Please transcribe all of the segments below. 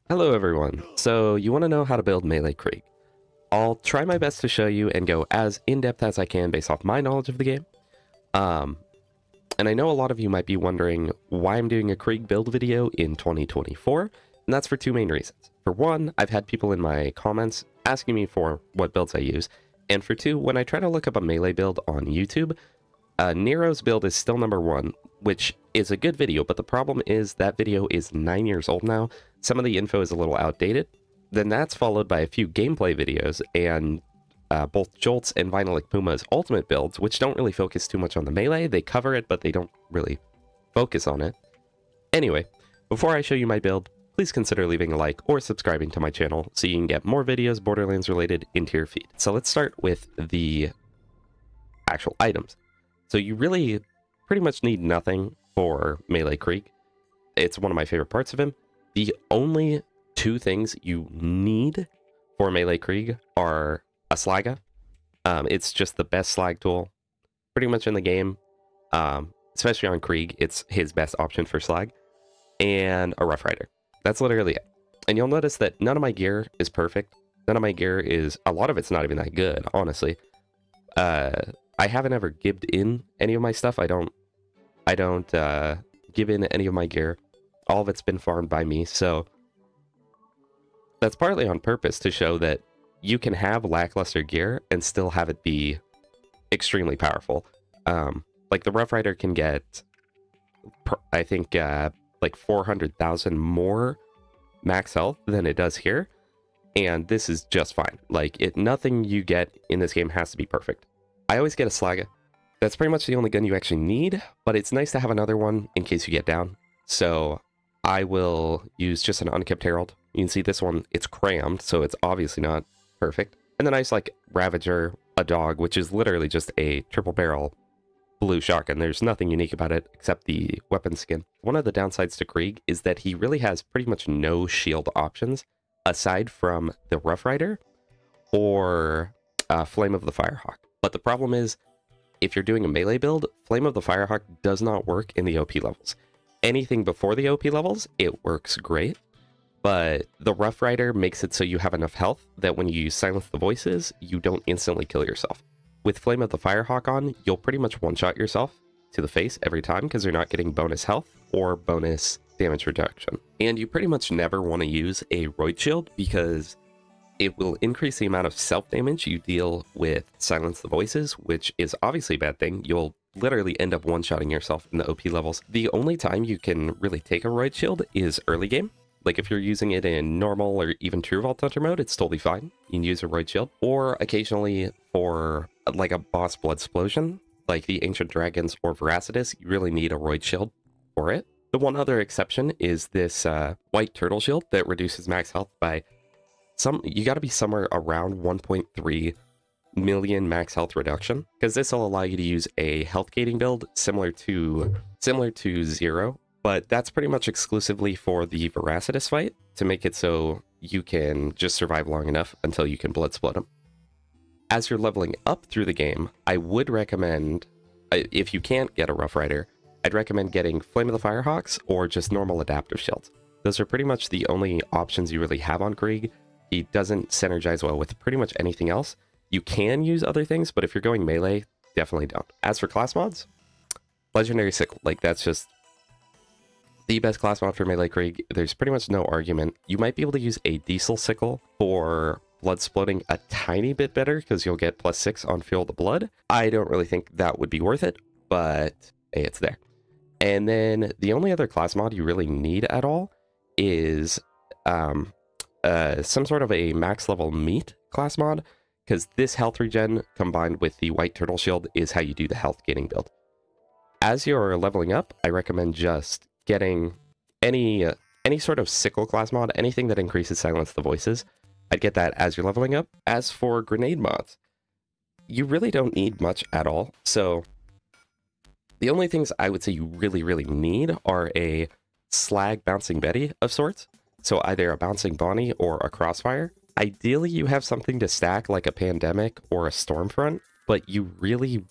Hello everyone. So you want to know how to build melee Krieg. I'll try my best to show you and go as in-depth as I can based off my knowledge of the game. And I know a lot of you might be wondering why I'm doing a Krieg build video in 2024, and that's for two main reasons. For one, I've had people in my comments asking me for what builds I use, and for two, when I try to look up a melee build on YouTube, Nero's build is still #1, which is a good video, but the problem is that video is 9 years old now. Some of the info is a little outdated. Then that's followed by a few gameplay videos and both Jolt's and Vinylic Puma's ultimate builds, which don't really focus too much on the melee. They cover it, but they don't really focus on it. Anyway, before I show you my build, please consider leaving a like or subscribing to my channel so you can get more videos Borderlands related into your feed. So let's start with the actual items. So you really pretty much need nothing for melee Krieg. It's one of my favorite parts of him. The only two things you need for melee Krieg are a Slagga. It's just the best slag tool pretty much in the game. Especially on Krieg, it's his best option for slag. And a Rough Rider. That's literally it. And you'll notice that none of my gear is perfect. None of my gear is... A lot of it's not even that good, honestly. I haven't ever gibbed in any of my stuff. I don't give in any of my gear. All of it's been farmed by me, so that's partly on purpose to show that you can have lackluster gear and still have it be extremely powerful. Like the Rough Rider can get, I think, like 400,000 more max health than it does here, and this is just fine. Like, nothing you get in this game has to be perfect. I always get a Slagga. That's pretty much the only gun you actually need, but it's nice to have another one in case you get down. So I will use just an Unkept Herald. You can see this one, it's crammed, so it's obviously not perfect. And then I just like Ravager, a dog, which is literally just a triple barrel blue shotgun. There's nothing unique about it except the weapon skin. One of the downsides to Krieg is that he really has pretty much no shield options aside from the Rough Rider or Flame of the Firehawk. But the problem is, if you're doing a melee build, Flame of the Firehawk does not work in the OP levels. Anything before the OP levels, it works great. But the Rough Rider makes it so you have enough health that when you silence the voices, you don't instantly kill yourself. With Flame of the Firehawk on, you'll pretty much one-shot yourself to the face every time because you're not getting bonus health or bonus damage reduction. And you pretty much never want to use a Roid Shield because it will increase the amount of self-damage you deal with Silence the Voices, which is obviously a bad thing. You'll literally end up one-shotting yourself in the OP levels. The only time you can really take a Roid Shield is early game. Like if you're using it in normal or even True Vault Hunter mode, it's totally fine. You can use a Roid Shield. Or occasionally for like a boss blood explosion, like the Ancient Dragons or Voracidous, you really need a Roid Shield for it. The one other exception is this White Turtle Shield that reduces max health by you got to be somewhere around 1.3 million max health reduction, because this will allow you to use a health gating build similar to Zero, but that's pretty much exclusively for the Voracidous fight to make it so you can just survive long enough until you can blood split him. As you're leveling up through the game, I would recommend, if you can't get a Rough Rider, I'd recommend getting Flame of the Firehawks or just normal adaptive shields. Those are pretty much the only options you really have on Krieg. He doesn't synergize well with pretty much anything else. You can use other things, but if you're going melee, definitely don't. As for class mods, Legendary Sickle, like that's just the best class mod for melee Krieg. There's pretty much no argument. You might be able to use a Diesel Sickle for blood splitting a tiny bit better because you'll get +6 on Fuel the Blood. I don't really think that would be worth it, but hey, it's there. And then the only other class mod you really need at all is some sort of a max level meat class mod, because this health regen combined with the White Turtle Shield is how you do the health gaining build. As you're leveling up, I recommend just getting any sort of sickle class mod, anything that increases Silence the Voices. I'd get that as you're leveling up. As for grenade mods, you really don't need much at all. So the only things I would say you really need are a slag bouncing Betty of sorts. So either a bouncing Bonnie or a Crossfire. Ideally, you have something to stack like a Pandemic or a Stormfront, but you really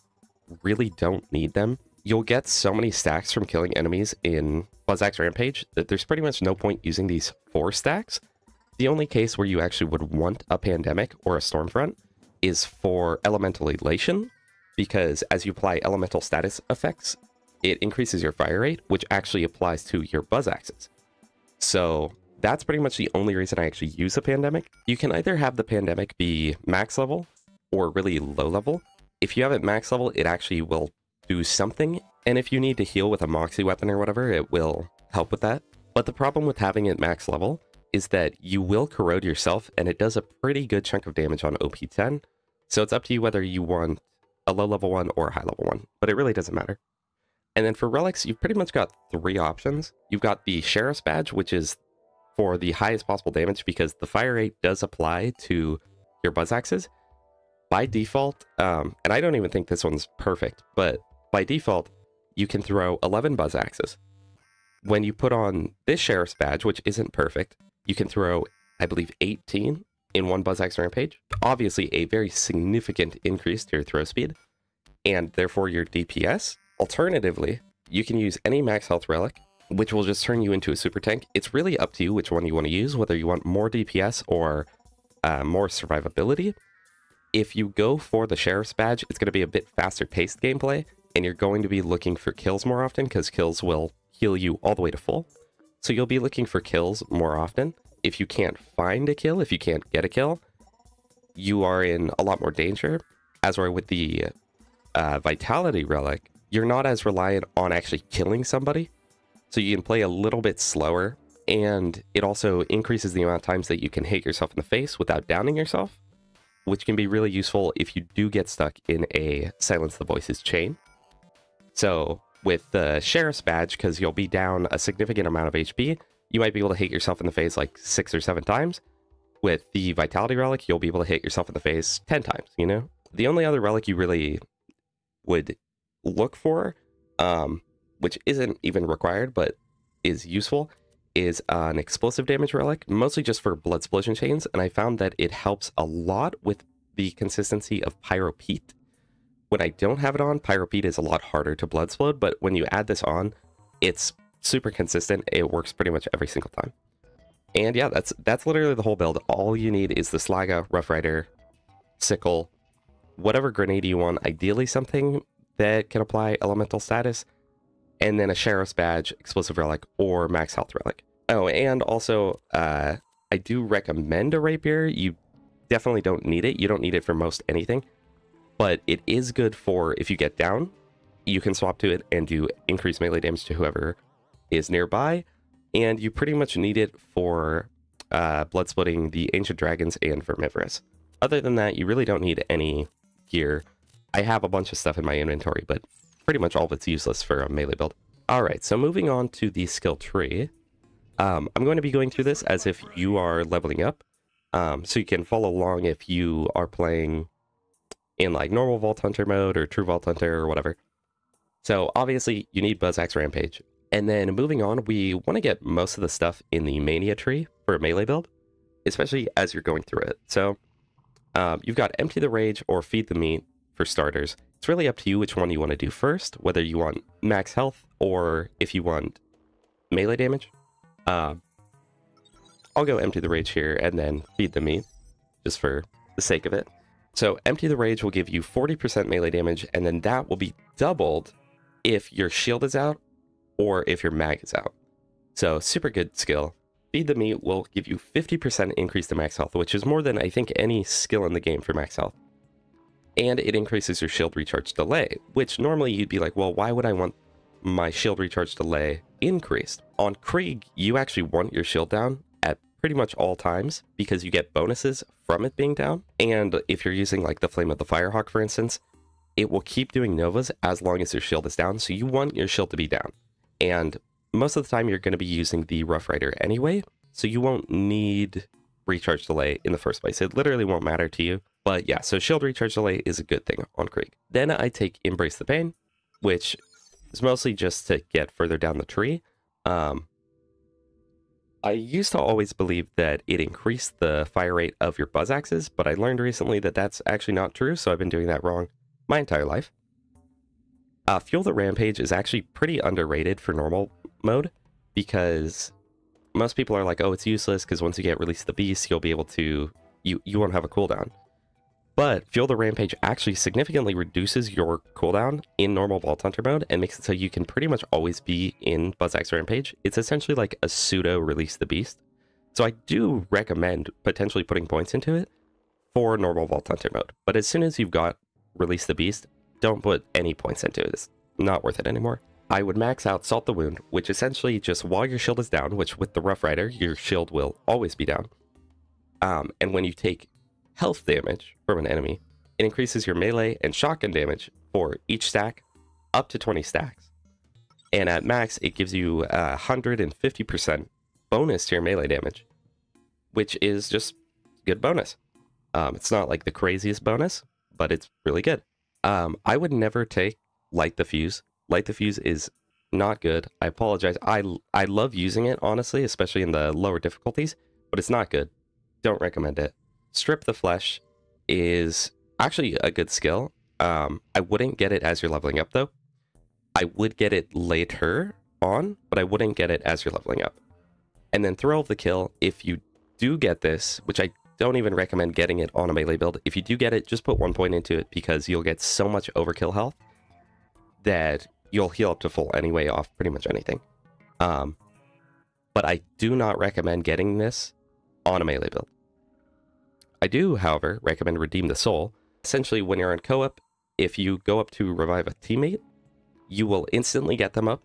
don't need them. You'll get so many stacks from killing enemies in Buzz Axe Rampage, that there's pretty much no point using these 4 stacks. The only case where you actually would want a Pandemic or a Stormfront is for Elemental Elation, because as you apply elemental status effects, it increases your fire rate, which actually applies to your Buzz Axes. So that's pretty much the only reason I actually use a Pandemic. You can either have the Pandemic be max level or really low level. If you have it max level, it actually will do something, and if you need to heal with a Moxie weapon or whatever, it will help with that. But the problem with having it max level is that you will corrode yourself, and it does a pretty good chunk of damage on OP10, so it's up to you whether you want a low level one or a high level one, but it really doesn't matter. And then for relics, you've pretty much got 3 options. You've got the Sheriff's Badge, which is for the highest possible damage because the fire rate does apply to your Buzz Axes. By default, and I don't even think this one's perfect, but by default, you can throw 11 Buzz Axes. When you put on this Sheriff's Badge, which isn't perfect, you can throw, I believe, 18 in one Buzz Axe Rampage. Obviously, a very significant increase to your throw speed, and therefore your DPS. Alternatively, you can use any max health relic, which will just turn you into a super tank. It's really up to you which one you want to use, whether you want more DPS or more survivability. If you go for the Sheriff's Badge, it's going to be a bit faster paced gameplay, and you're going to be looking for kills more often because kills will heal you all the way to full. So you'll be looking for kills more often. If you can't find a kill, if you can't get a kill, you are in a lot more danger. As are with the Vitality Relic, you're not as reliant on actually killing somebody, so you can play a little bit slower, and it also increases the amount of times that you can hit yourself in the face without downing yourself, which can be really useful if you do get stuck in a Silence the Voices chain. So with the Sheriff's Badge, because you'll be down a significant amount of HP, you might be able to hit yourself in the face like 6 or 7 times. With the Vitality Relic, you'll be able to hit yourself in the face 10 times, you know? The only other relic you really would look for, which isn't even required but is useful, is an explosive damage relic, mostly just for blood explosion chains, and I found that it helps a lot with the consistency of Pyro Pete. When I don't have it on, Pyro Pete is a lot harder to blood explode, but when you add this on, it's super consistent. It works pretty much every single time. And yeah, that's literally the whole build. All you need is the Slaga, Rough Rider, Sickle, whatever grenade you want, ideally something that can apply elemental status, and then a Sheriff's Badge, Explosive Relic, or Max Health Relic. Oh, and also, I do recommend a Rapier. You definitely don't need it. You don't need it for most anything, but it is good for if you get down, you can swap to it and do increased melee damage to whoever is nearby, and you pretty much need it for blood splitting the Ancient Dragons and Vermivorous. Other than that, you really don't need any gear. I have a bunch of stuff in my inventory, but pretty much all of it's useless for a melee build. Alright, so moving on to the skill tree. I'm going to be going through this as if you are leveling up, so you can follow along if you are playing in like normal Vault Hunter mode or True Vault Hunter or whatever. So obviously you need Buzz Axe Rampage. And then moving on, we want to get most of the stuff in the Mania tree for a melee build, especially as you're going through it. So you've got Empty the Rage or Feed the Meat for starters. It's really up to you which one you want to do first, whether you want max health or if you want melee damage. I'll go Empty the Rage here and then Feed the Meat, just for the sake of it. So Empty the Rage will give you 40% melee damage, and then that will be doubled if your shield is out or if your mag is out. So super good skill. Feed the Meat will give you 50% increase to max health, which is more than I think any skill in the game for max health. And it increases your shield recharge delay, which normally you'd be like, well, why would I want my shield recharge delay increased? On Krieg, you actually want your shield down at pretty much all times because you get bonuses from it being down. And if you're using like the Flame of the Firehawk, for instance, it will keep doing novas as long as your shield is down. So you want your shield to be down. And most of the time you're going to be using the Rough Rider anyway, so you won't need recharge delay in the first place. It literally won't matter to you. But yeah, so shield recharge delay is a good thing on Krieg. Then I take Embrace the Pain, which is mostly just to get further down the tree. I used to always believe that it increased the fire rate of your Buzz Axes, but I learned recently that that's actually not true, so I've been doing that wrong my entire life. Fuel the Rampage is actually pretty underrated for normal mode. because most people are like, oh, it's useless because once you get Release the Beast, you'll be able to, you won't have a cooldown. But Fuel the Rampage actually significantly reduces your cooldown in normal Vault Hunter mode and makes it so you can pretty much always be in Buzzsack's Rampage. It's essentially like a pseudo Release the Beast. So I do recommend potentially putting points into it for normal Vault Hunter mode. But as soon as you've got Release the Beast, don't put any points into it. It's not worth it anymore. I would max out Salt the Wound, which essentially just while your shield is down, which with the Rough Rider, your shield will always be down. And when you take health damage from an enemy, it increases your melee and shotgun damage for each stack up to 20 stacks. And at max, it gives you 150% bonus to your melee damage, which is just good bonus. It's not like the craziest bonus, but it's really good. I would never take Light the Fuse. Light the Fuse is not good. I apologize. I love using it, honestly, especially in the lower difficulties, but it's not good. Don't recommend it. Strip the Flesh is actually a good skill. I wouldn't get it as you're leveling up, though. I would get it later on, but I wouldn't get it as you're leveling up. And then Thrill of the Kill, if you do get this, which I don't even recommend getting it on a melee build, if you do get it, just put 1 point into it because you'll get so much overkill health that you'll heal up to full anyway off pretty much anything. But I do not recommend getting this on a melee build. I do, however, recommend Redeem the Soul. Essentially, when you're in co-op, if you go up to revive a teammate, you will instantly get them up,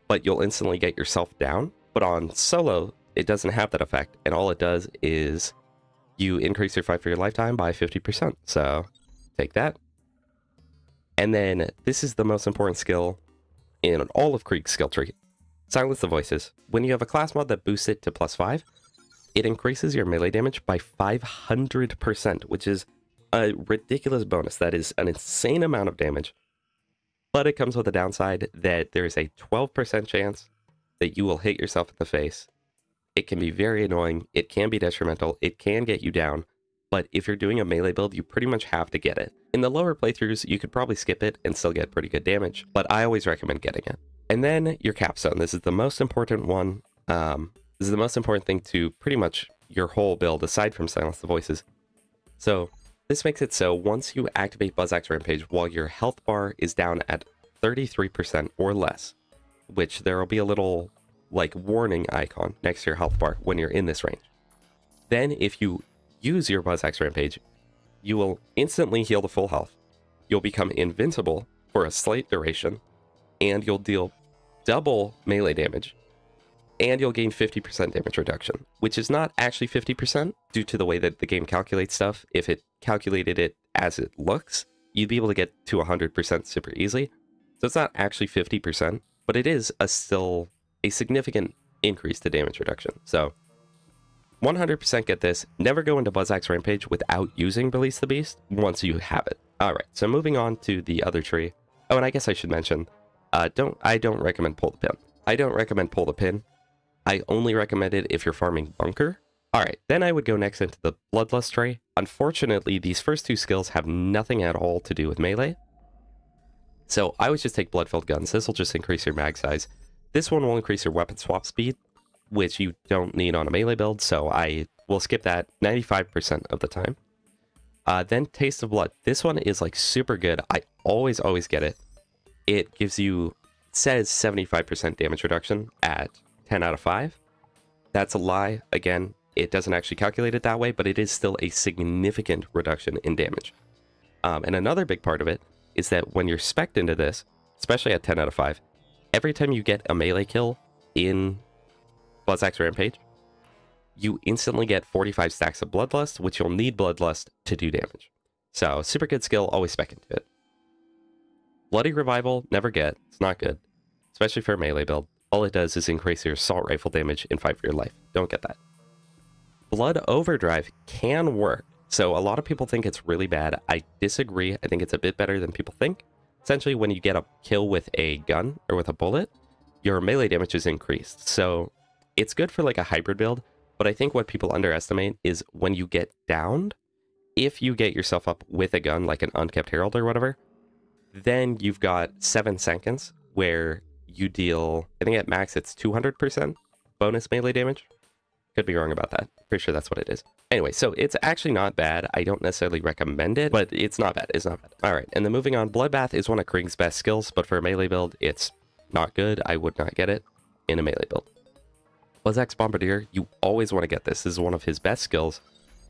but you'll instantly get yourself down. But on solo, it doesn't have that effect, and all it does is you increase your fight for your lifetime by 50%. So take that. And then this is the most important skill in all of Krieg's skill tree. Silence the Voices. When you have a class mod that boosts it to +5, it increases your melee damage by 500%, which is a ridiculous bonus. That is an insane amount of damage. But it comes with a downside that there is a 12% chance that you will hit yourself in the face. It can be very annoying. It can be detrimental. It can get you down. But if you're doing a melee build, you pretty much have to get it. In the lower playthroughs, you could probably skip it and still get pretty good damage, but I always recommend getting it. And then your capstone. This is the most important one. This is the most important thing to pretty much your whole build, aside from Silence the Voices. So this makes it so once you activate Buzzsack's Rampage while your health bar is down at 33% or less, which there will be a little like warning icon next to your health bar when you're in this range. Then if you use your Buzzsack's Rampage, you will instantly heal to full health. You'll become invincible for a slight duration, and you'll deal double melee damage, and you'll gain 50% damage reduction, which is not actually 50% due to the way that the game calculates stuff. If it calculated it as it looks, you'd be able to get to 100% super easily. So it's not actually 50%, but it is still a significant increase to damage reduction. So 100% get this. Never go into Buzzsack's Rampage without using Release the Beast once you have it. Alright, so moving on to the other tree. Oh, and I guess I should mention, I don't recommend Pull the Pin. I don't recommend Pull the Pin. I only recommend it if you're farming Bunker. Alright, then I would go next into the Bloodlust tree. Unfortunately, these first two skills have nothing at all to do with melee. So I would just take Blood-Filled Guns. This will just increase your mag size. This one will increase your weapon swap speed, which you don't need on a melee build, so I will skip that 95% of the time. Then Taste of Blood. This one is like super good. I always get it. It gives you, it says 75% damage reduction at 10 out of 5. That's a lie. Again, it doesn't actually calculate it that way, but it is still a significant reduction in damage. And another big part of it is that when you're spec'd into this, especially at 10 out of 5, every time you get a melee kill in Buzzsack's Rampage, you instantly get 45 stacks of Bloodlust, which you'll need Bloodlust to do damage. So, super good skill, always spec into it. Bloody Revival, never get. It's not good, especially for a melee build. All it does is increase your assault rifle damage and fight for your life. Don't get that. Blood Overdrive can work. So a lot of people think it's really bad. I disagree. I think it's a bit better than people think. Essentially, when you get a kill with a gun or with a bullet, your melee damage is increased. So it's good for like a hybrid build. But I think what people underestimate is when you get downed, if you get yourself up with a gun, like an Unkept Herald or whatever, then you've got 7 seconds where you deal, I think at max it's 200% bonus melee damage. Could be wrong about that. Pretty sure that's what it is. Anyway, so it's actually not bad. I don't necessarily recommend it, but it's not bad. It's not bad. All right, and then moving on, Bloodbath is one of Krieg's best skills, but for a melee build, it's not good. I would not get it in a melee build. Bloodaxe Bombardier, you always want to get this. This is one of his best skills.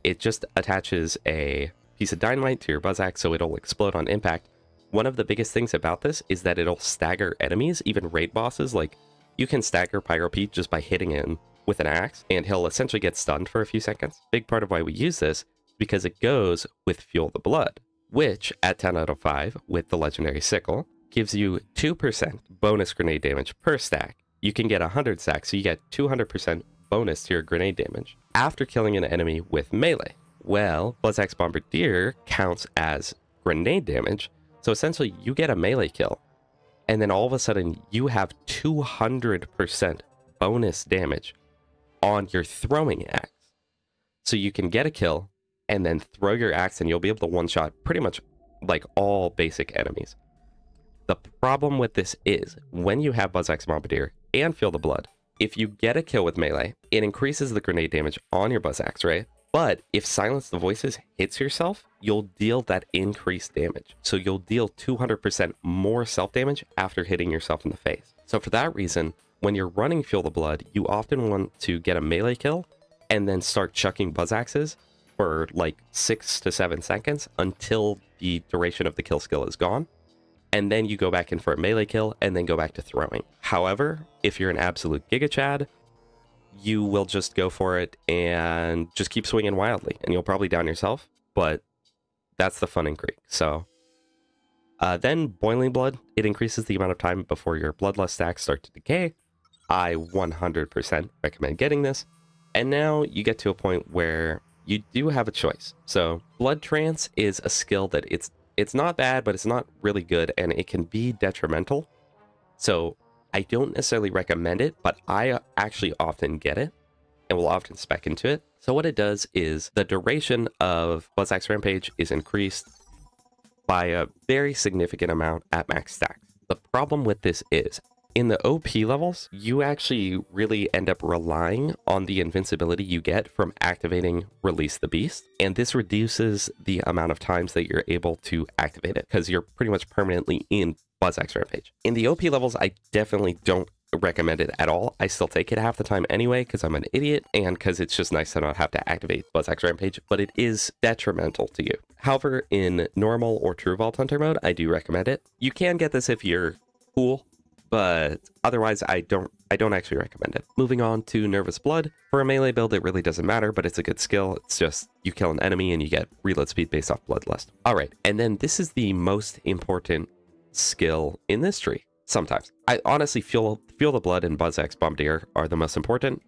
It just attaches a piece of dynamite to your Bloodaxe so it'll explode on impact. One of the biggest things about this is that it'll stagger enemies, even raid bosses. Like, you can stagger Pyro Pete just by hitting him with an axe, and he'll essentially get stunned for a few seconds. Big part of why we use this is because it goes with Fuel the Blood, which at 10 out of 5 with the legendary sickle gives you 2% bonus grenade damage per stack. You can get 100 stacks, so you get 200% bonus to your grenade damage after killing an enemy with melee. Well, Bloodaxe Bombardier counts as grenade damage, so essentially you get a melee kill, and then all of a sudden you have 200% bonus damage on your throwing axe. So you can get a kill and then throw your axe and you'll be able to one-shot pretty much like all basic enemies. The problem with this is when you have Bloodaxe Bombardier and Feel the Blood, if you get a kill with melee, it increases the grenade damage on your Bloodaxe, right? But if Silence the Voices hits yourself, you'll deal that increased damage. So you'll deal 200% more self-damage after hitting yourself in the face. So for that reason, when you're running Feel the Blood, you often want to get a melee kill and then start chucking Bloodaxes for like 6 to 7 seconds until the duration of the kill skill is gone. And then you go back in for a melee kill and then go back to throwing. However, if you're an absolute Giga Chad, you will just go for it and just keep swinging wildly, and you'll probably down yourself, but that's the fun in Krieg. So then Boiling Blood, it increases the amount of time before your bloodlust stacks start to decay. I 100% recommend getting this. And now you get to a point where you do have a choice. So Blood Trance is a skill that it's not bad, but it's not really good, and it can be detrimental. So I don't necessarily recommend it, but I actually often get it and will often spec into it. So what it does is the duration of Bloodaxe Rampage is increased by a very significant amount at max stacks. The problem with this is in the OP levels, you actually really end up relying on the invincibility you get from activating Release the Beast. And this reduces the amount of times that you're able to activate it because you're pretty much permanently in Bloodaxe Rampage. In the OP levels, I definitely don't recommend it at all. I still take it half the time anyway because I'm an idiot and because it's just nice to not have to activate Bloodaxe Rampage, but it is detrimental to you. However, in normal or True Vault Hunter mode, I do recommend it. You can get this if you're cool, but otherwise I don't actually recommend it. Moving on to Nervous Blood. For a melee build, it really doesn't matter, but it's a good skill. It's just you kill an enemy and you get reload speed based off Bloodlust. All right, and then this is the most important skill in this tree. Sometimes I honestly feel the Blood and Bloodaxe Bombardier are the most important.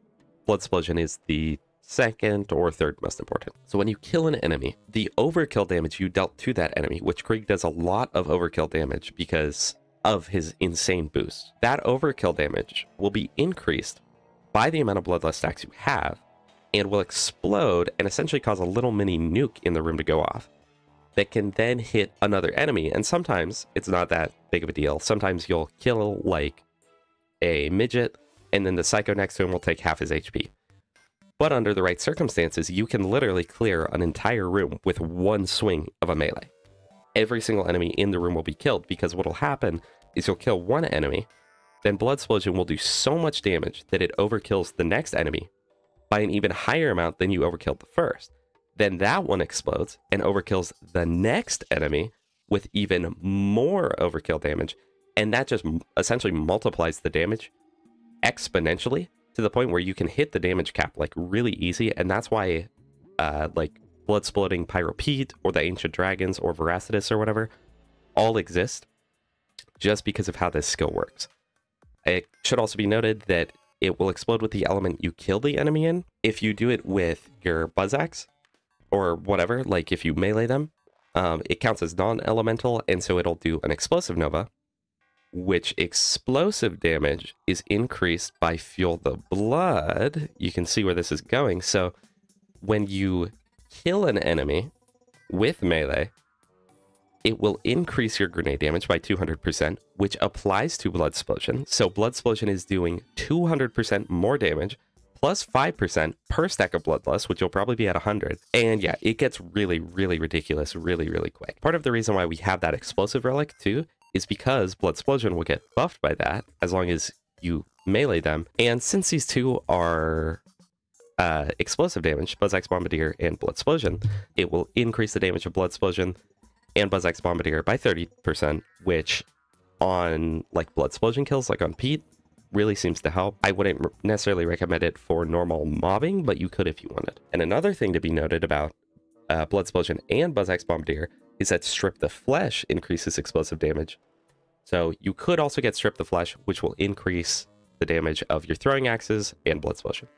Blood Explosion is the second or third most important. So when you kill an enemy, the overkill damage you dealt to that enemy, which Krieg does a lot of overkill damage because of his insane boost, that overkill damage will be increased by the amount of bloodlust stacks you have and will explode and essentially cause a little mini nuke in the room to go off that can then hit another enemy. And sometimes it's not that big of a deal. Sometimes you'll kill like a midget and then the psycho next to him will take half his HP. But under the right circumstances, you can literally clear an entire room with one swing of a melee. Every single enemy in the room will be killed because what will happen is you'll kill one enemy, then Blood Explosion will do so much damage that it overkills the next enemy by an even higher amount than you overkilled the first. Then that one explodes and overkills the next enemy with even more overkill damage, and that just essentially multiplies the damage exponentially to the point where you can hit the damage cap like really easy, and that's why like Blood-Sploding Pyro Pete or the Ancient Dragons or Voracidous or whatever all exist just because of how this skill works. It should also be noted that it will explode with the element you kill the enemy in. If you do it with your Bloodaxe or whatever, like if you melee them, it counts as non-elemental, and so it'll do an Explosive Nova, which explosive damage is increased by Fuel the Blood. You can see where this is going. So when you kill an enemy with melee, it will increase your grenade damage by 200%, which applies to Blood Explosion. So Blood Explosion is doing 200% more damage, plus 5% per stack of Bloodlust, which will probably be at 100. And yeah, it gets really, really ridiculous really, really quick. Part of the reason why we have that explosive relic too is because Blood Explosion will get buffed by that as long as you melee them. And since these two are explosive damage, Buzzax Bombardier and Blood Explosion, it will increase the damage of Blood Explosion and Buzzax Bombardier by 30%, which on like Blood Explosion kills, like on Pete, really seems to help. I wouldn't necessarily recommend it for normal mobbing, but you could if you wanted. And another thing to be noted about Blood Explosion and Buzzax Bombardier is that Strip the Flesh increases explosive damage. So you could also get Strip the Flesh, which will increase the damage of your throwing axes and Blood Explosion.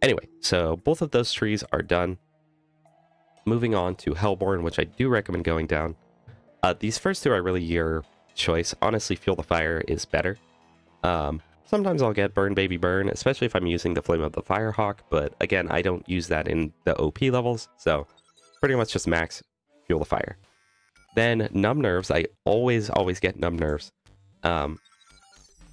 Anyway, so both of those trees are done. Moving on to Hellborn, which I do recommend going down. These first two are really your choice. Honestly, Fuel the Fire is better. Sometimes I'll get Burn Baby Burn, especially if I'm using the Flame of the Firehawk, but again, I don't use that in the OP levels, so pretty much just max Fuel the Fire. Then Numb Nerves, I always get Numb Nerves.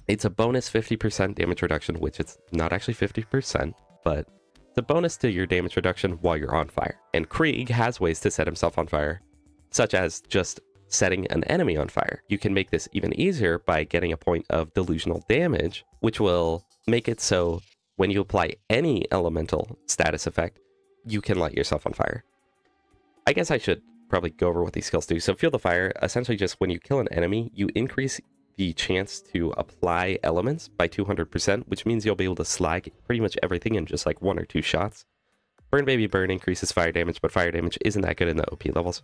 It's a bonus 50% damage reduction, which it's not actually 50%, but it's a bonus to your damage reduction while you're on fire. And Krieg has ways to set himself on fire, such as just setting an enemy on fire. You can make this even easier by getting a point of delusional damage, which will make it so when you apply any elemental status effect, you can light yourself on fire. I guess I should probably go over what these skills do. So Fuel the Fire, essentially just when you kill an enemy, you increase the chance to apply elements by 200%, which means you'll be able to slag pretty much everything in just like 1 or 2 shots. Burn Baby Burn increases fire damage, but fire damage isn't that good in the OP levels.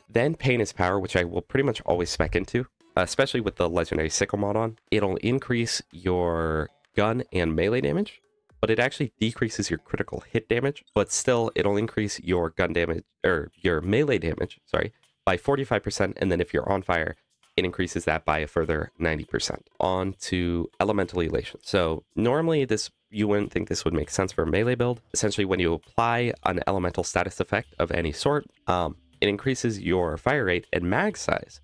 Then Pain is Power, which I will pretty much always spec into, especially with the Legendary Sickle mod on. It'll increase your gun and melee damage, but it actually decreases your critical hit damage, but still it'll increase your gun damage, or your melee damage, sorry, by 45%, and then if you're on fire, it increases that by a further 90%. On to Elemental Elation. So normally you wouldn't think this would make sense for a melee build. Essentially, when you apply an elemental status effect of any sort, it increases your fire rate and mag size,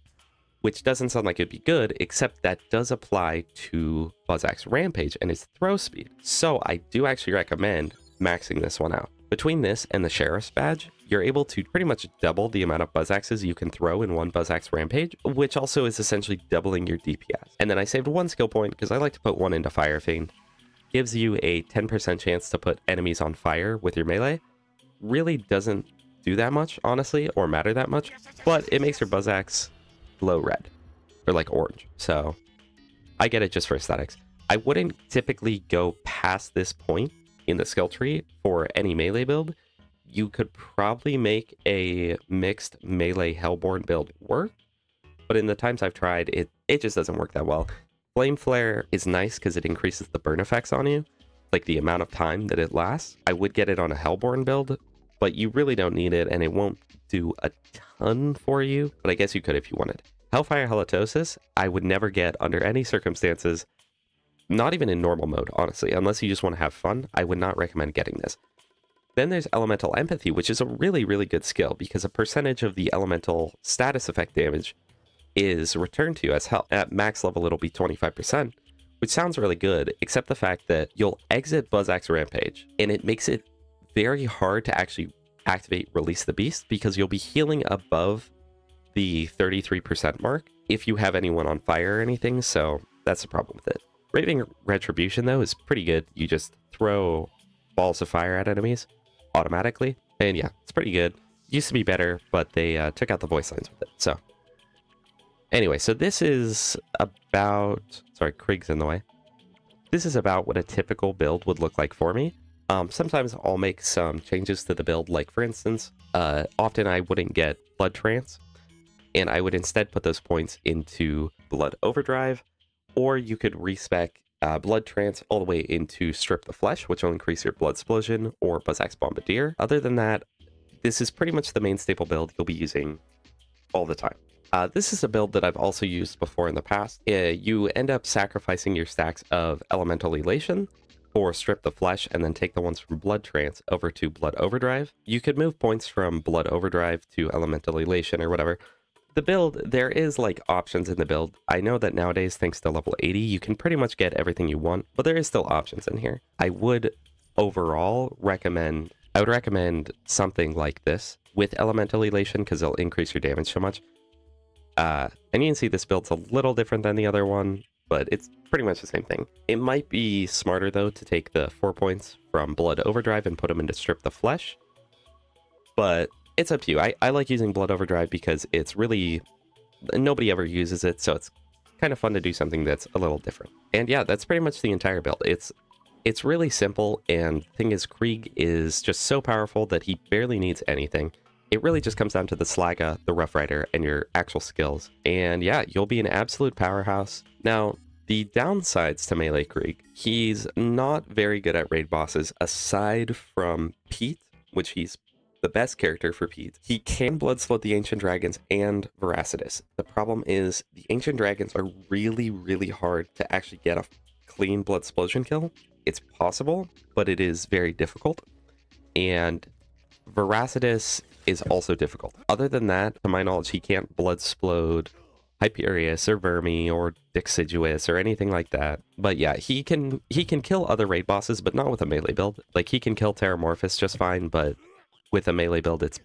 which doesn't sound like it'd be good, except that does apply to Buzzax Rampage and its throw speed. So I do actually recommend maxing this one out. Between this and the Sheriff's Badge, you're able to pretty much double the amount of Buzzaxes you can throw in one Buzzax Rampage, which also is essentially doubling your DPS. And then I saved 1 skill point because I like to put 1 into Fire Fiend. Gives you a 10% chance to put enemies on fire with your melee. Really doesn't do that much, honestly, or matter that much, but it makes your Buzzax glow red, or like orange. So I get it just for aesthetics. I wouldn't typically go past this point in the skill tree for any melee build. You could probably make a mixed melee Hellborn build work, but in the times I've tried, it just doesn't work that well. Flame Flare is nice because it increases the burn effects on you, like the amount of time that it lasts. I would get it on a Hellborn build, but you really don't need it, and it won't do a ton for you, but I guess you could if you wanted. Hellfire Halitosis, I would never get under any circumstances, not even in normal mode, honestly. Unless you just want to have fun, I would not recommend getting this. Then there's Elemental Empathy, which is a really, really good skill because a percentage of the elemental status effect damage is returned to you as hell. At max level, it'll be 25%, which sounds really good, except the fact that you'll exit Buzzax Rampage, and it makes it very hard to actually activate Release the Beast because you'll be healing above the 33% mark if you have anyone on fire or anything, so that's the problem with it. Raving Retribution, though, is pretty good. You just throw balls of fire at enemies automatically, and yeah, it's pretty good. Used to be better, but they took out the voice lines with it, so. Anyway, so this is about... Sorry, Krieg's in the way. This is about what a typical build would look like for me. Sometimes I'll make some changes to the build, like for instance, often I wouldn't get Blood Trance, and I would instead put those points into Blood Overdrive, or you could respec Blood Trance all the way into Strip the Flesh, which will increase your Blood Explosion, or Buzzax Bombardier. Other than that, this is pretty much the main staple build you'll be using all the time. This is a build that I've also used before in the past. You end up sacrificing your stacks of Elemental Elation for Strip the Flesh, and then take the ones from Blood Trance over to Blood Overdrive. You could move points from Blood Overdrive to Elemental Elation or whatever, the build, there is like options in the build. I know that nowadays, thanks to level 80, you can pretty much get everything you want, but there is still options in here. I would overall recommend, I would recommend something like this with Elemental Elation because it'll increase your damage so much. And you can see this build's a little different than the other one, but it's pretty much the same thing. It might be smarter though to take the 4 points from Blood Overdrive and put them into Strip the Flesh, but it's up to you. I like using Blood Overdrive because it's really, nobody ever uses it, so it's kind of fun to do something that's a little different. And yeah, that's pretty much the entire build. It's really simple, and the thing is, Krieg is just so powerful that he barely needs anything. It really just comes down to the Slaga, the Rough Rider, and your actual skills. And yeah, you'll be an absolute powerhouse. Now, the downsides to melee Krieg, he's not very good at raid bosses aside from Pete, which he's the best character for Pete. He can bloodsploit the Ancient Dragons and Voracidous. The problem is the Ancient Dragons are really, really hard to actually get a clean bloodsplosion kill. It's possible, but it is very difficult. And Voracidous is also difficult. Other than that, to my knowledge, he can't bloodsplode Hyperius or Vermi or Deciduous or anything like that. But yeah, he can kill other raid bosses, but not with a melee build. Like, he can kill Terramorphous just fine, but with a melee build, it's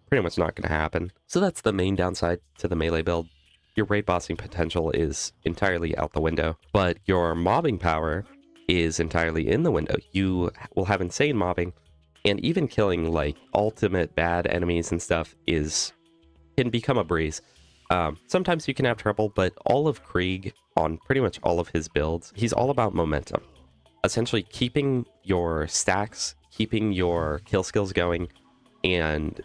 pretty much not going to happen. So that's the main downside to the melee build. Your raid bossing potential is entirely out the window, but your mobbing power is entirely in the window. You will have insane mobbing, and even killing like ultimate bad enemies and stuff can become a breeze. Sometimes you can have trouble, but all of Krieg on pretty much all of his builds, he's all about momentum. Essentially keeping your stacks, keeping your kill skills going, and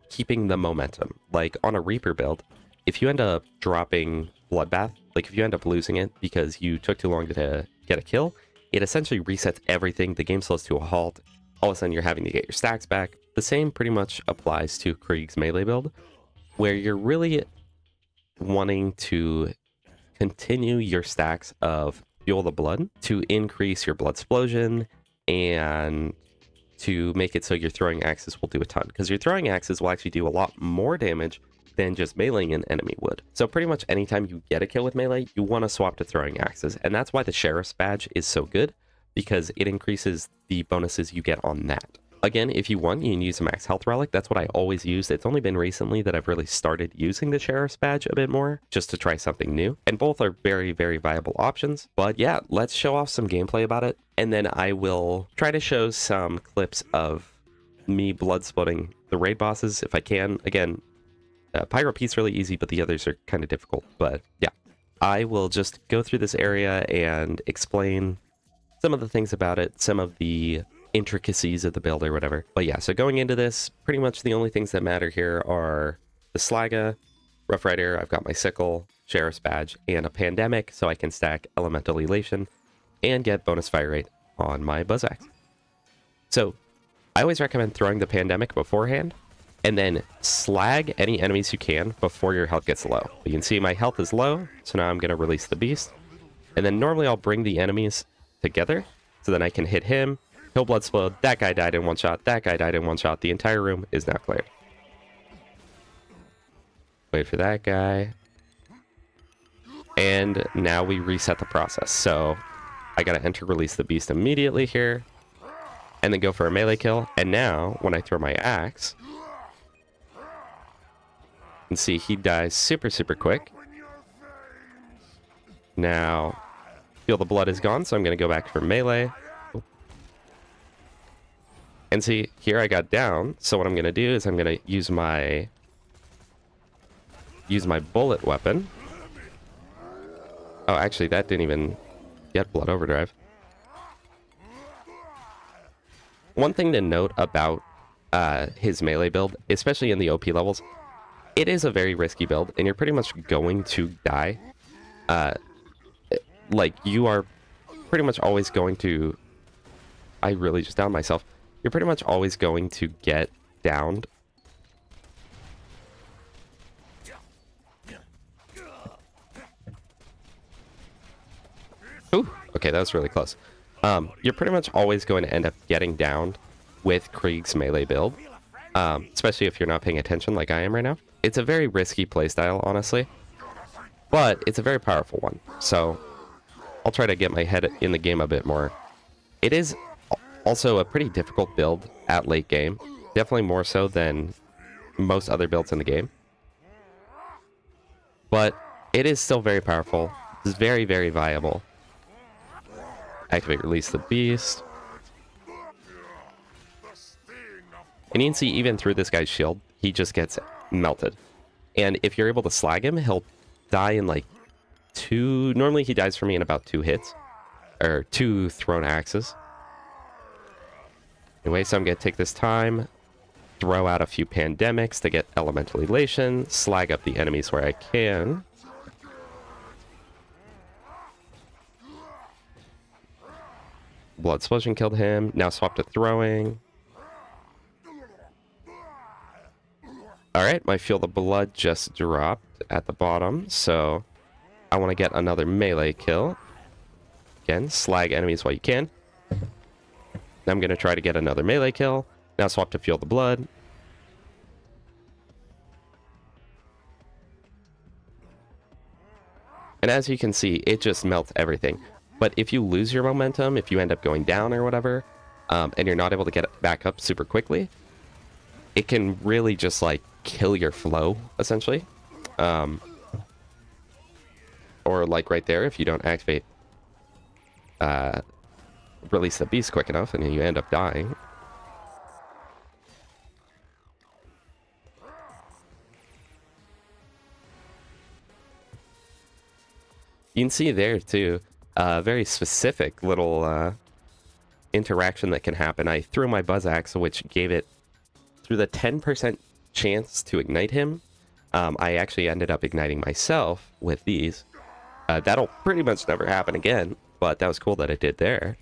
keeping the momentum. Like on a Reaper build, if you end up dropping Bloodbath, like if you end up losing it because you took too long to get a kill, it essentially resets everything. The game slows to a halt. All of a sudden you're having to get your stacks back. The same pretty much applies to Krieg's melee build, where you're really wanting to continue your stacks of Fuel the Blood to increase your blood explosion and to make it so your throwing axes will do a ton, because your throwing axes will actually do a lot more damage than just meleeing an enemy would. So pretty much anytime you get a kill with melee, you want to swap to throwing axes, and that's why the Sheriff's Badge is so good, because it increases the bonuses you get on that. Again, if you want, you can use a max health relic. That's what I always use. It's only been recently that I've really started using the Sheriff's Badge a bit more, just to try something new. And both are very, very viable options. But yeah, let's show off some gameplay about it. And then I will try to show some clips of me bloodsplitting the raid bosses if I can. Again, Pyro Pete's really easy, but the others are kind of difficult. But yeah, I will just go through this area and explain some of the things about it, some of the intricacies of the build or whatever. But yeah, so going into this, pretty much the only things that matter here are the Slaga, Rough Rider, I've got my Sickle, Sheriff's Badge, and a Pandemic, so I can stack Elemental Elation and get bonus fire rate on my Buzz Axe. So I always recommend throwing the Pandemic beforehand, and then slag any enemies you can before your health gets low. You can see my health is low, so now I'm going to release the Beast. And then normally I'll bring the enemies together, so then I can hit him, he'll bloodsplode, that guy died in one shot, that guy died in one shot, the entire room is now cleared. Wait for that guy. And now we reset the process. So I gotta enter release the Beast immediately here, and then go for a melee kill. And now, when I throw my axe, you can see he dies super, super quick. Now, feel the blood is gone, so I'm gonna go back for melee. And see, here I got down, so what I'm going to do is I'm going to use my bullet weapon. Oh, actually, that didn't even get Blood Overdrive. One thing to note about his melee build, especially in the OP levels, it is a very risky build, and you're pretty much going to die. Like, you are pretty much always going to... I really just downed myself. You're pretty much always going to get downed. Ooh, okay, that was really close. You're pretty much always going to end up getting downed with Krieg's melee build, especially if you're not paying attention like I am right now. It's a very risky playstyle, honestly. But it's a very powerful one. So I'll try to get my head in the game a bit more. It is also a pretty difficult build at late game. Definitely more so than most other builds in the game. But it is still very powerful. It's very, very viable. Activate Release the Beast. And you can see even through this guy's shield, he just gets melted. And if you're able to slag him, he'll die in like 2... Normally he dies for me in about 2 hits. Or 2 thrown axes. Anyway, so I'm going to take this time, throw out a few pandemics to get elemental elation, slag up the enemies where I can. Blood Explosion killed him. Now swap to throwing. Alright, my Feel the Blood just dropped at the bottom, so I want to get another melee kill. Again, slag enemies while you can. I'm going to try to get another melee kill. Now swap to Feel the Blood. And as you can see, it just melts everything. But if you lose your momentum, if you end up going down or whatever, and you're not able to get it back up super quickly, it can really just like kill your flow, essentially. Or like right there, if you don't activate Release the Beast quick enough and you end up dying. You can see there too, a very specific little interaction that can happen. I threw my Buzz Axe, which gave it, through the 10% chance to ignite him, I actually ended up igniting myself with these. That'll pretty much never happen again, but that was cool that it did there.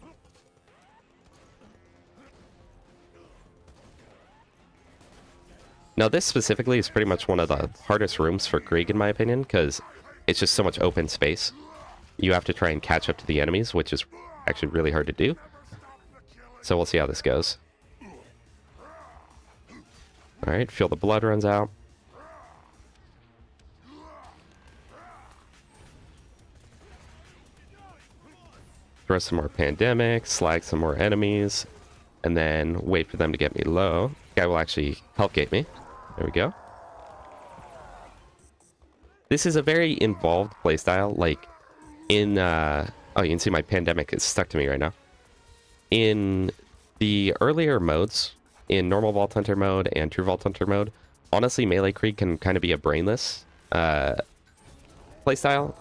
Now this specifically is pretty much one of the hardest rooms for Krieg in my opinion, because it's just so much open space. You have to try and catch up to the enemies, which is actually really hard to do. So we'll see how this goes. Alright, Feel the Blood runs out. Throw some more pandemics, slag some more enemies, and then wait for them to get me low. Guy will actually help gate me. There we go. This is a very involved playstyle. Like in oh, you can see my pandemic is stuck to me right now. In the earlier modes, in normal Vault Hunter mode and True Vault Hunter mode, honestly, melee Krieg can kind of be a brainless playstyle.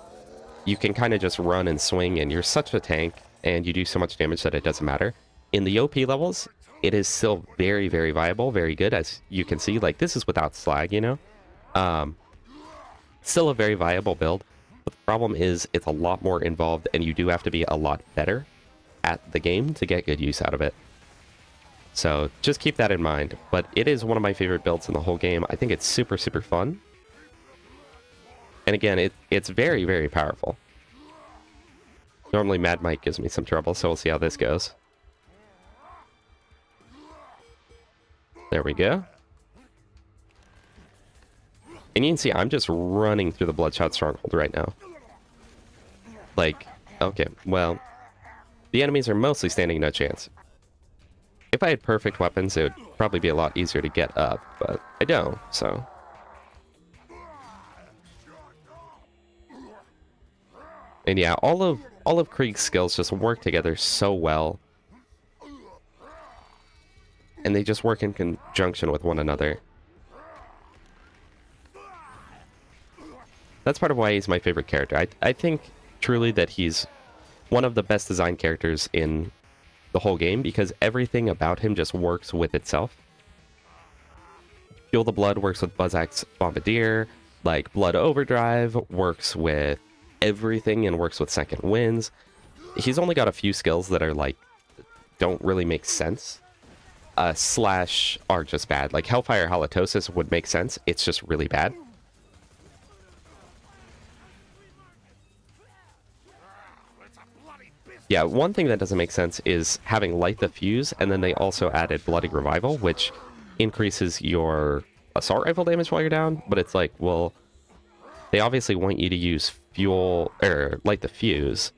You can kind of just run and swing, and you're such a tank, and you do so much damage that it doesn't matter. In the OP levels, it is still very, very viable, very good, as you can see. Like, this is without slag, you know? Still a very viable build, but the problem is it's a lot more involved, and you do have to be a lot better at the game to get good use out of it. So just keep that in mind. But it is one of my favorite builds in the whole game. I think it's super, super fun. And again, it's very, very powerful. Normally Mad Mike gives me some trouble, so we'll see how this goes. There we go. And you can see I'm just running through the Bloodshot Stronghold right now. Like, okay, well, the enemies are mostly standing no chance. If I had perfect weapons, it would probably be a lot easier to get up, but I don't, so... And yeah, all of Krieg's skills just work together so well. And they just work in conjunction with one another. That's part of why he's my favorite character. I think truly that he's one of the best designed characters in the whole game, because everything about him just works with itself. Feel the Blood works with Buzz Axe Bombardier, like Blood Overdrive works with everything and works with second winds. He's only got a few skills that are like don't really make sense, slash are just bad. Like Hellfire Halitosis would make sense, it's just really bad. Yeah, one thing that doesn't make sense is having Light the Fuse, and then they also added Bloody Revival, which increases your assault rifle damage while you're down, but it's like, well, they obviously want you to use fuel, or light the fuse,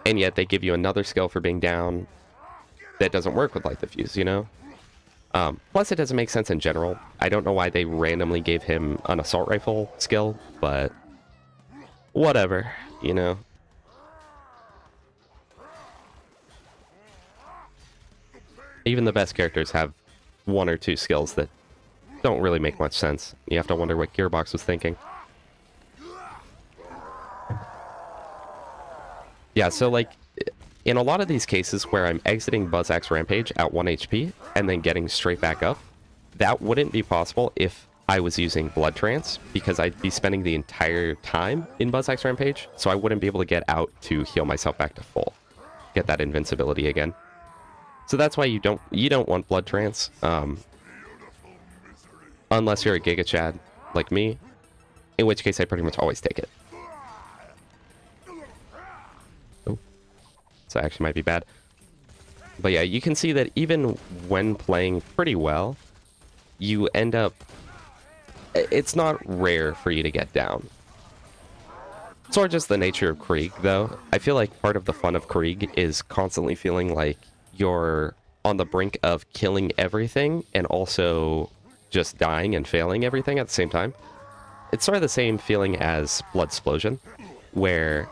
and yet they give you another skill for being down that doesn't work with light the fuse, you know? Plus, it doesn't make sense in general. I don't know why they randomly gave him an assault rifle skill, but whatever, you know? Even the best characters have one or two skills that don't really make much sense. You have to wonder what Gearbox was thinking. Yeah, so like, in a lot of these cases where I'm exiting Buzzsack's Rampage at 1 HP and then getting straight back up, that wouldn't be possible if I was using Blood Trance, because I'd be spending the entire time in Buzzsack's Rampage, so I wouldn't be able to get out to heal myself back to full, get that invincibility again. So that's why you don't want Blood Trance, unless you're a Giga Chad like me, in which case I pretty much always take it. Oh, so actually might be bad. But yeah, you can see that even when playing pretty well, you end up... It's not rare for you to get down. It's sort of just the nature of Krieg, though. I feel like part of the fun of Krieg is constantly feeling like you're on the brink of killing everything and also just dying and failing everything at the same time. It's sort of the same feeling as Bloodsplosion, where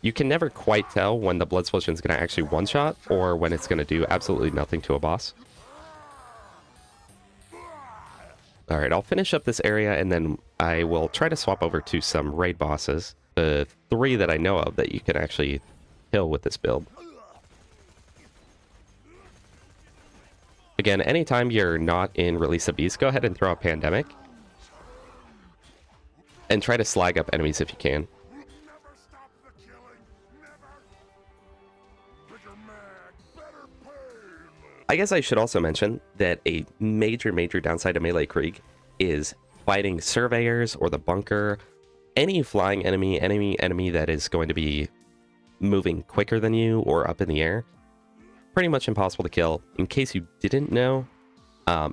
you can never quite tell when the Bloodsplosion is going to actually one-shot or when it's going to do absolutely nothing to a boss. Alright, I'll finish up this area and then I will try to swap over to some raid bosses. The 3 that I know of that you can actually kill with this build. Again, anytime you're not in Release the Beast, go ahead and throw a Pandemic. And try to slag up enemies if you can. I guess I should also mention that a major downside to Melee Krieg is fighting Surveyors or the Bunker. Any flying enemy, enemy that is going to be moving quicker than you or up in the air. Pretty much impossible to kill. In case you didn't know,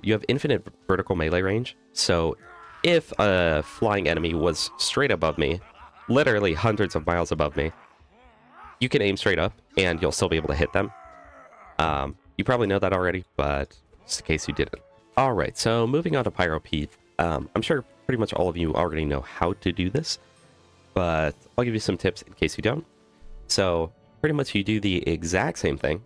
you have infinite vertical melee range. So if a flying enemy was straight above me, literally hundreds of miles above me, you can aim straight up and you'll still be able to hit them. You probably know that already, but just in case you didn't. Alright, so moving on to Pyro Pete. I'm sure pretty much all of you already know how to do this, but I'll give you some tips in case you don't. So pretty much you do the exact same thing.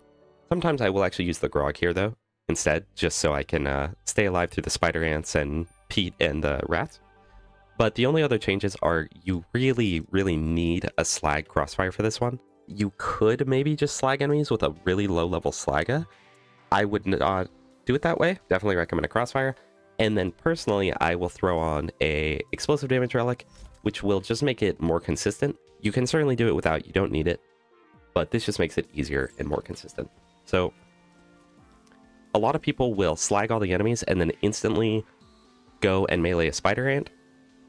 Sometimes I will actually use the Grog here, though, instead, just so I can stay alive through the Spider Ants and Pete and the Rats. But the only other changes are you really need a Slag Crossfire for this one. You could maybe just slag enemies with a really low-level Slagga. I would not do it that way. Definitely recommend a Crossfire. And then, personally, I will throw on a Explosive Damage Relic, which will just make it more consistent. You can certainly do it without, you don't need it, but this just makes it easier and more consistent. So, a lot of people will slag all the enemies and then instantly go and melee a Spider Ant.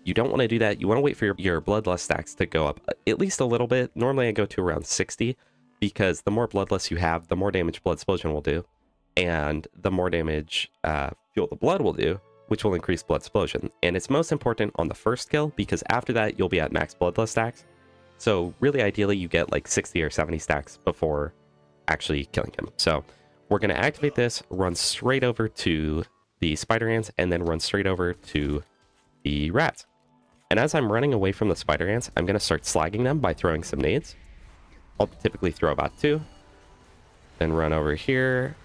You don't want to do that. You want to wait for your Bloodlust stacks to go up at least a little bit. Normally I go to around 60, because the more Bloodlust you have, the more damage Bloodsplosion will do, and the more damage Fuel the Blood will do, which will increase Bloodsplosion. And it's most important on the first kill, because after that you'll be at max Bloodlust stacks. So really ideally you get like 60 or 70 stacks before actually killing him. So we're going to activate this, run straight over to the Spider Ants, and then run straight over to the Rats. And as I'm running away from the Spider Ants, I'm going to start slagging them by throwing some nades. I'll typically throw about 2. Then run over here.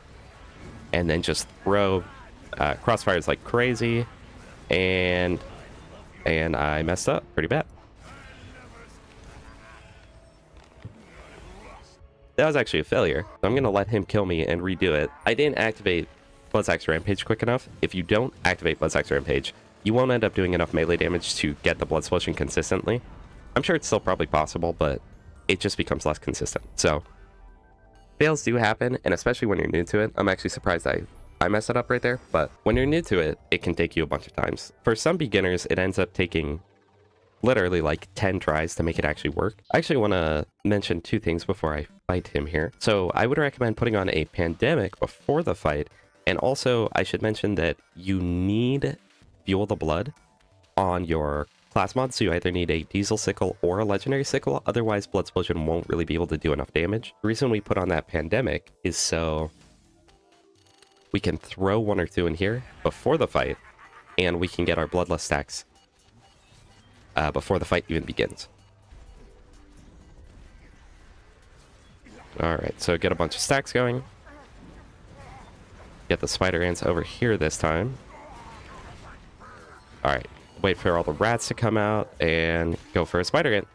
And then just throw crossfires like crazy. And I messed up pretty bad. That was actually a failure. So I'm going to let him kill me and redo it. I didn't activate Buzzsack's Rampage quick enough. If you don't activate Buzzsack's Rampage, you won't end up doing enough melee damage to get the Bloodsplosion consistently. I'm sure it's still probably possible, but it just becomes less consistent. So, fails do happen, and especially when you're new to it. I'm actually surprised I messed it up right there, but when you're new to it, it can take you a bunch of times. For some beginners, it ends up taking literally like 10 tries to make it actually work. I actually want to mention 2 things before I fight him here. So I would recommend putting on a Pandemic before the fight, and also I should mention that you need fuel the blood on your class mod, so you either need a diesel sickle or a legendary sickle, otherwise Blood Explosion won't really be able to do enough damage. The reason we put on that pandemic is so we can throw 1 or 2 in here before the fight, and we can get our bloodlust stacks before the fight even begins. Alright, so get a bunch of stacks going. Get the spider ants over here this time. Alright, wait for all the rats to come out and go for a spider ant.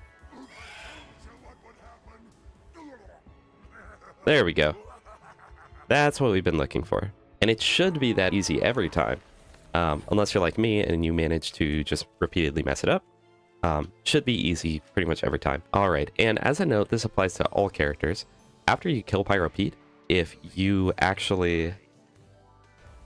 There we go. That's what we've been looking for. And it should be that easy every time. Unless you're like me and you manage to just repeatedly mess it up. Should be easy pretty much every time. Alright, and as a note, this applies to all characters. After you kill Pyro Pete, if you actually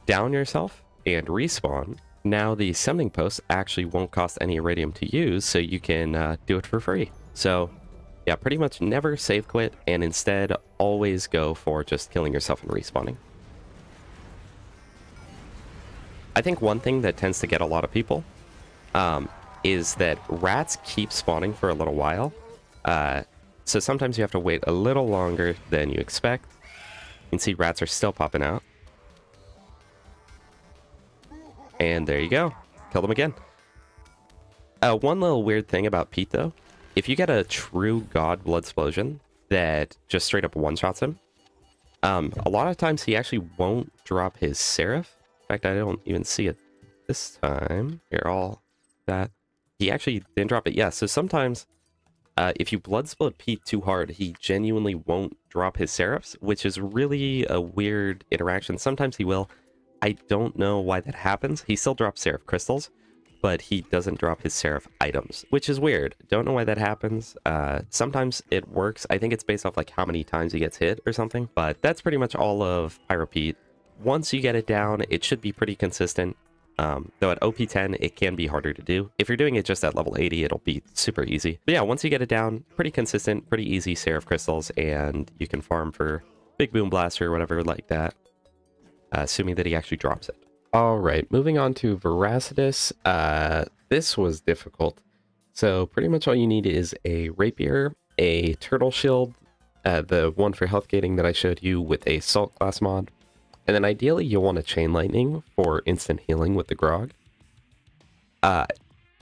down yourself and respawn, now the summoning post actually won't cost any iridium to use, so you can do it for free. So yeah, pretty much never save quit, and instead always go for just killing yourself and respawning. I think one thing that tends to get a lot of people is that rats keep spawning for a little while. So sometimes you have to wait a little longer than you expect. You can see rats are still popping out. And there you go. Kill them again. One little weird thing about Pete, though. If you get a true god blood explosion that just straight up one-shots him, a lot of times he actually won't drop his Seraph. In fact, I don't even see it this time. Here, all that. He actually didn't drop it. Yeah, so sometimes if you blood split Pete too hard, he genuinely won't drop his Seraphs, which is really a weird interaction. Sometimes he will. I don't know why that happens. He still drops Seraph crystals, but he doesn't drop his Seraph items, which is weird. Don't know why that happens. Sometimes it works. I think it's based off like how many times he gets hit or something, but that's pretty much all of Pyro Pete. Once you get it down, it should be pretty consistent. Though at OP10, it can be harder to do. If you're doing it just at level 80, it'll be super easy. But yeah, once you get it down, pretty consistent, pretty easy Seraph crystals, and you can farm for Big Boom Blaster or whatever like that, assuming that he actually drops it. All right, moving on to Voracidous. This was difficult. So pretty much all you need is a rapier, a turtle shield, the one for health gating that I showed you with a salt class mod, and then ideally you'll want a chain lightning for instant healing with the grog.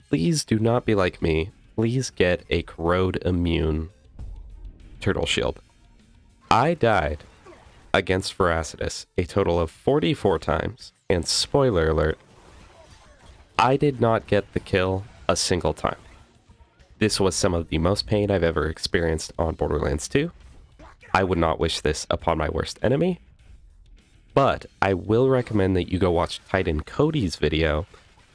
Please do not be like me. Please get a corrode immune turtle shield. I died against Voracidous a total of 44 times, and spoiler alert, I did not get the kill a single time. This was some of the most pain I've ever experienced on Borderlands 2. I would not wish this upon my worst enemy, but I will recommend that you go watch Titan Cody's video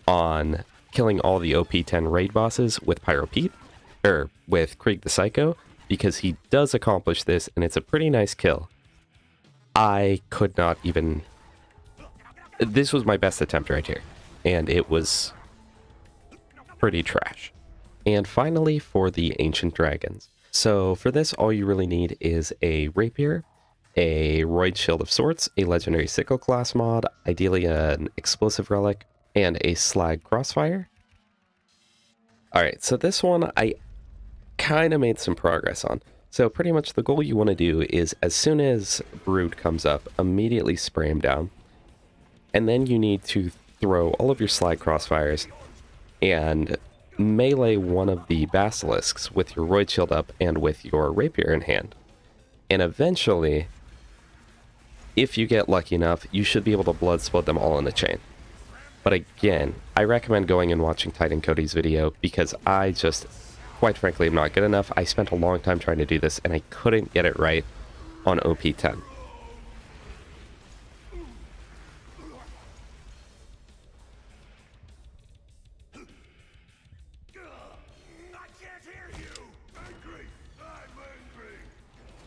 on killing all the OP10 raid bosses with Pyro Pete, or with Krieg the Psycho, because he does accomplish this, and it's a pretty nice kill. I could not even... This was my best attempt right here, and it was pretty trash. And finally, for the Ancient Dragons. So for this, all you really need is a rapier, a Roid Shield of sorts, a legendary sickle class mod, ideally an explosive relic, and a slag crossfire. Alright, so this one I kind of made some progress on. So pretty much the goal you want to do is as soon as Brood comes up, immediately spray him down. And then you need to throw all of your slag crossfires and melee one of the basilisks with your Roid Shield up and with your rapier in hand. And eventually, if you get lucky enough, you should be able to blood split them all in a chain. But again, I recommend going and watching Titan Cody's video because I just, quite frankly, am not good enough. I spent a long time trying to do this and I couldn't get it right on OP10.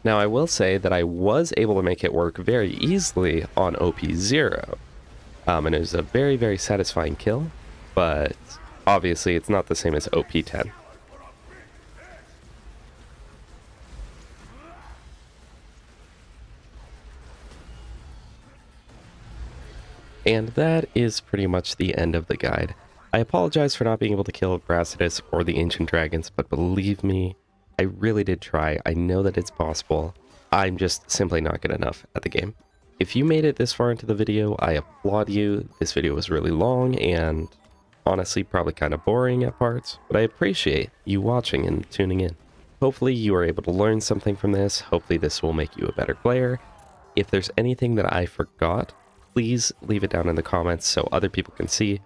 Now, I will say that I was able to make it work very easily on OP0. And it was a very, very satisfying kill, but obviously it's not the same as OP10. And that is pretty much the end of the guide. I apologize for not being able to kill Voracidous or the Ancient Dragons, but believe me, I really did try. I know that it's possible. I'm just simply not good enough at the game. If you made it this far into the video, I applaud you. This video was really long and honestly probably kind of boring at parts, but I appreciate you watching and tuning in. Hopefully you are able to learn something from this. Hopefully this will make you a better player. If there's anything that I forgot, please leave it down in the comments so other people can see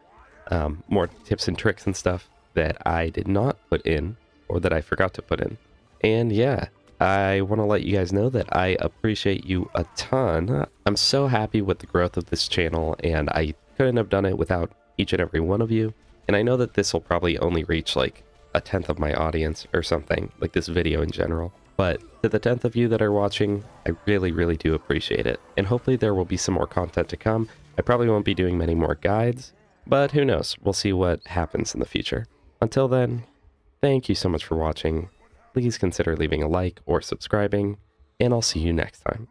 more tips and tricks and stuff that I did not put in or that I forgot to put in. And yeah, I want to let you guys know that I appreciate you a ton. I'm so happy with the growth of this channel, and I couldn't have done it without each and every one of you. And I know that this will probably only reach like 1/10 of my audience or something, like this video in general. But to the 10th of you that are watching, I really do appreciate it. And hopefully there will be some more content to come. I probably won't be doing many more guides, but who knows? We'll see what happens in the future. Until then, thank you so much for watching. Please consider leaving a like or subscribing, and I'll see you next time.